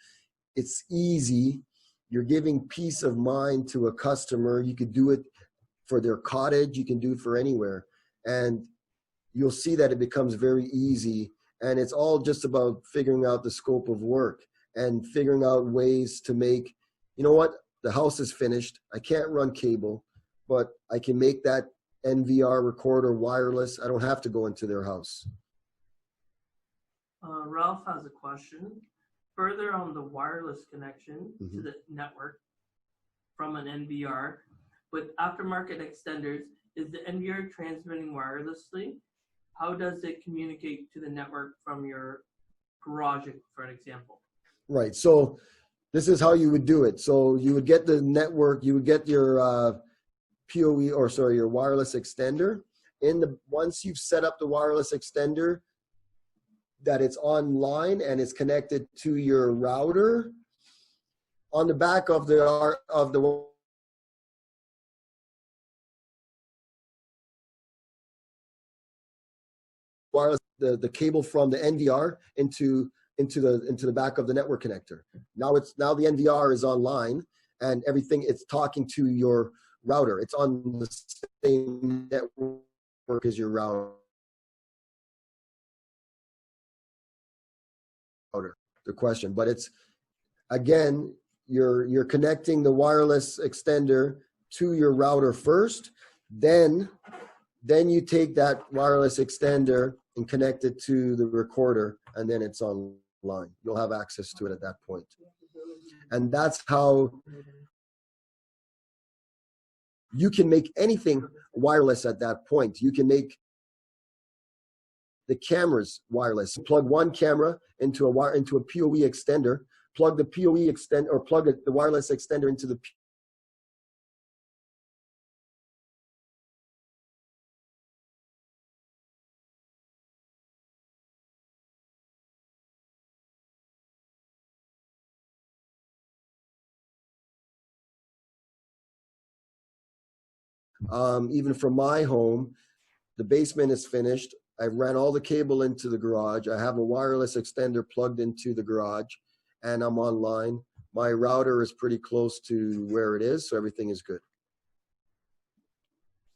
It's easy. You're giving peace of mind to a customer. You could do it for their cottage. You can do it for anywhere. And you'll see that it becomes very easy. And it's all just about figuring out the scope of work and figuring out ways to make, you know what, the house is finished. I can't run cable, but I can make that NVR recorder wireless. I don't have to go into their house. Ralph has a question. Further on the wireless connection to the network from an NVR, with aftermarket extenders, is the NVR transmitting wirelessly? How does it communicate to the network from your garage, for an example? Right. So this is how you would do it. So you would get the network, you would get your PoE, or sorry, your wireless extender. Once you've set up the wireless extender, that it's online and it's connected to your router, on the back of the wireless, the cable from the NVR into the back of the network connector. Now the NVR is online and everything, it's talking to your router. It's on the same network as your router. The question, but it's, again, you're connecting the wireless extender to your router first, then you take that wireless extender and connect it to the recorder, and then it's online. You'll have access to it at that point. And that's how you can make anything wireless at that point. You can make the cameras wireless. Plug one camera into a PoE extender, plug the PoE extender, or plug the wireless extender into the Even from my home, the basement is finished. I ran all the cable into the garage. I have a wireless extender plugged into the garage, and I'm online. My router is pretty close to where it is, so everything is good.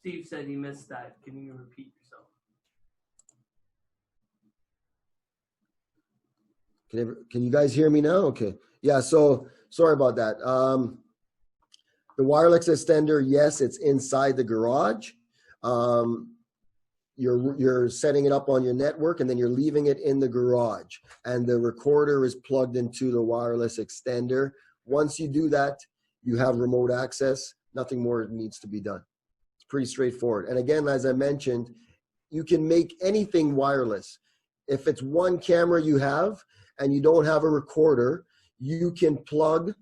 Steve said he missed that. Can you repeat yourself? Can you guys hear me now? Okay. Yeah, so sorry about that. The wireless extender, yes, it's inside the garage. You're setting it up on your network, and then you're leaving it in the garage. And the recorder is plugged into the wireless extender. Once you do that, you have remote access. Nothing more needs to be done. It's pretty straightforward. And again, as I mentioned, you can make anything wireless. If it's one camera you have and you don't have a recorder, you can plug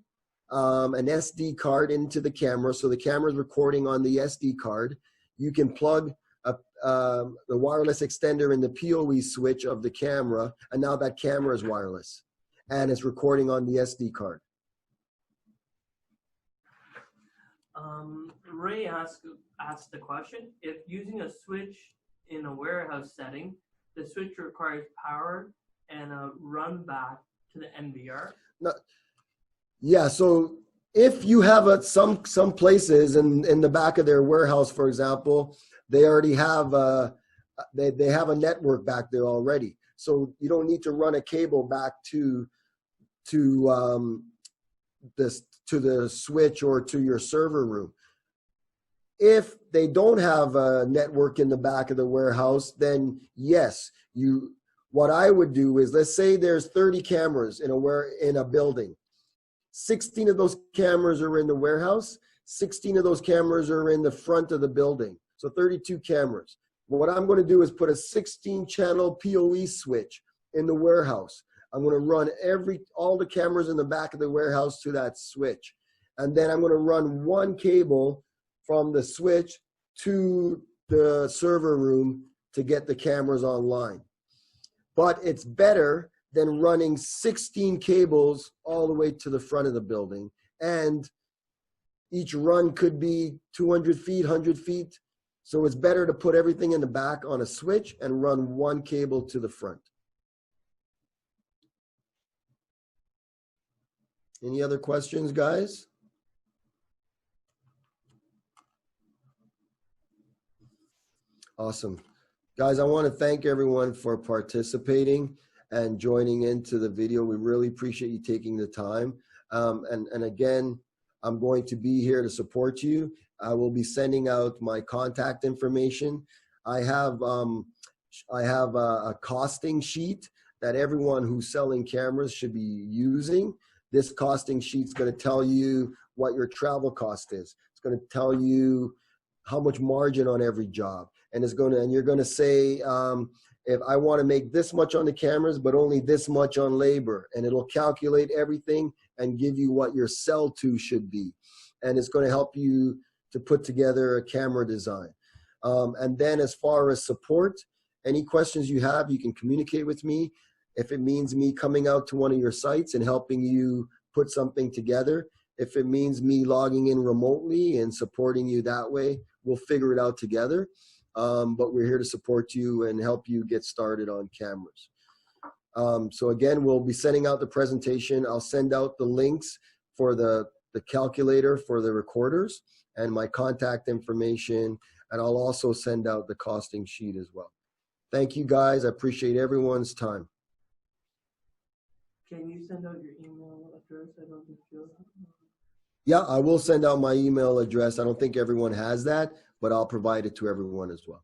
an SD card into the camera. So the camera is recording on the SD card. You can plug the wireless extender in the PoE switch of the camera, and now that camera is wireless and it's recording on the SD card. Ray asked the question, if using a switch in a warehouse setting, the switch requires power and a run back to the NVR? No, yeah, so if you have some places in the back of their warehouse, for example, they already have they have a network back there already. So you don't need to run a cable back to the switch or to your server room. If they don't have a network in the back of the warehouse, then yes, what I would do is, let's say there's 30 cameras in a building. 16 of those cameras are in the warehouse. 16 of those cameras are in the front of the building. So 32 cameras. What I'm going to do is put a 16-channel PoE switch in the warehouse. I'm going to run all the cameras in the back of the warehouse to that switch. And then I'm going to run one cable from the switch to the server room to get the cameras online. But it's better than running 16 cables all the way to the front of the building. And each run could be 200 feet, 100 feet. So it's better to put everything in the back on a switch and run one cable to the front. Any other questions, guys? Awesome. Guys, I want to thank everyone for participating and joining into the video. We really appreciate you taking the time. And again, I'm going to be here to support you. I will be sending out my contact information. I have a costing sheet that everyone who's selling cameras should be using. This costing sheet's going to tell you what your travel cost is. It's going to tell you how much margin on every job. And you're going to say, if I want to make this much on the cameras, but only this much on labor, and it'll calculate everything and give you what your sell to should be. And it's going to help you to put together a camera design. And then as far as support, any questions you have, you can communicate with me. If it means me coming out to one of your sites and helping you put something together, if it means me logging in remotely and supporting you that way, we'll figure it out together. But we're here to support you and help you get started on cameras. So again, we'll be sending out the presentation. I'll send out the links for the calculator for the recorders and my contact information. And I'll also send out the costing sheet as well. Thank you, guys. I appreciate everyone's time. Can you send out your email address? I don't think you. Yeah, I will send out my email address. I don't think everyone has that, but I'll provide it to everyone as well.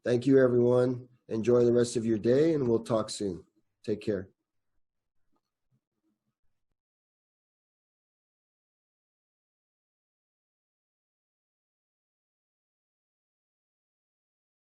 Thank you, everyone. Enjoy the rest of your day, and we'll talk soon. Take care.